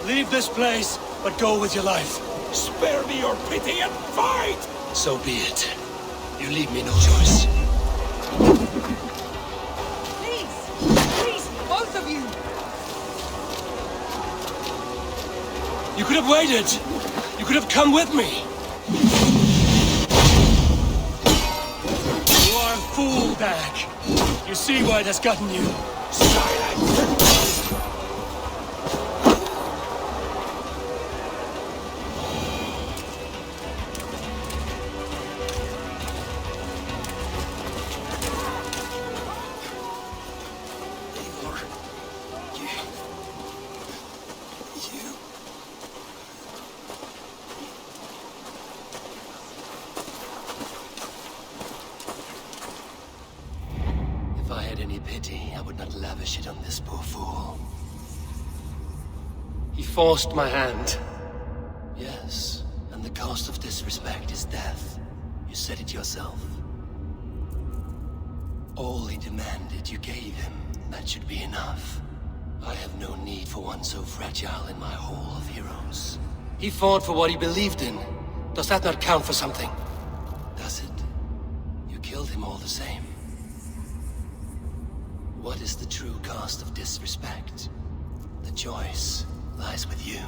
Leave this place, but go with your life. Spare me your pity and fight! So be it. You leave me no choice. Please! Please, both of you! You could have waited! You could have come with me! You are a fool, Dag. You see why it has gotten you. Silence! If I had any pity, I would not lavish it on this poor fool. He forced my hand. Yes, and the cost of disrespect is death. You said it yourself. All he demanded, you gave him. That should be enough. I have no need for one so fragile in my hall of heroes. He fought for what he believed in. Does that not count for something? Does it? You killed him all the same. What is the true cost of disrespect? The choice lies with you.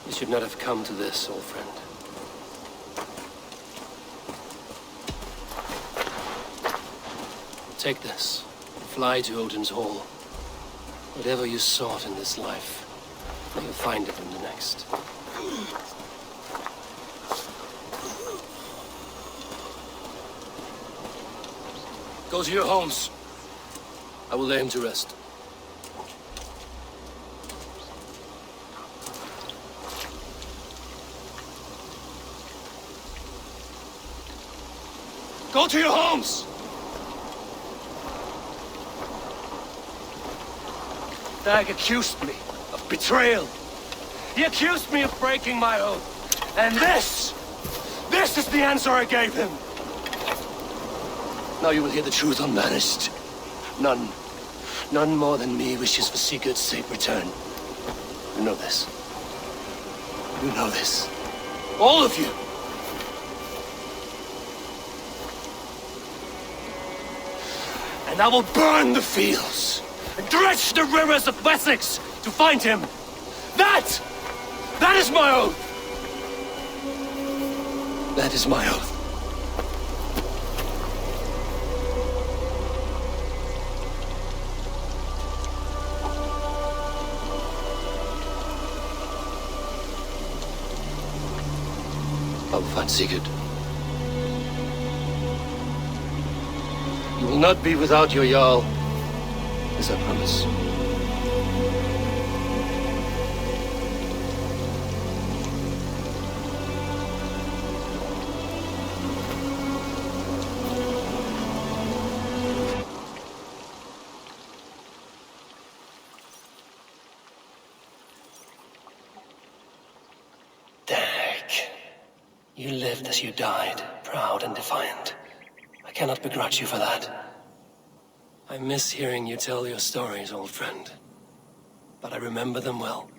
You should not have come to this, old friend. Take this. Fly to Odin's Hall. Whatever you sought in this life, you'll find it in the next. Go to your homes. I will lay him to rest. Go to your homes! Dag accused me of betrayal. He accused me of breaking my oath. And this is the answer I gave him. Now you will hear the truth unmanaged. None more than me wishes for Sigurd's safe return. You know this. You know this. All of you. And I will burn the fields and dredge the rivers of Wessex to find him. That is my oath. That is my oath. I will find Sigurd. You will not be without your Jarl, as I promise. You lived as you died, proud and defiant. I cannot begrudge you for that. I miss hearing you tell your stories, old friend. But I remember them well.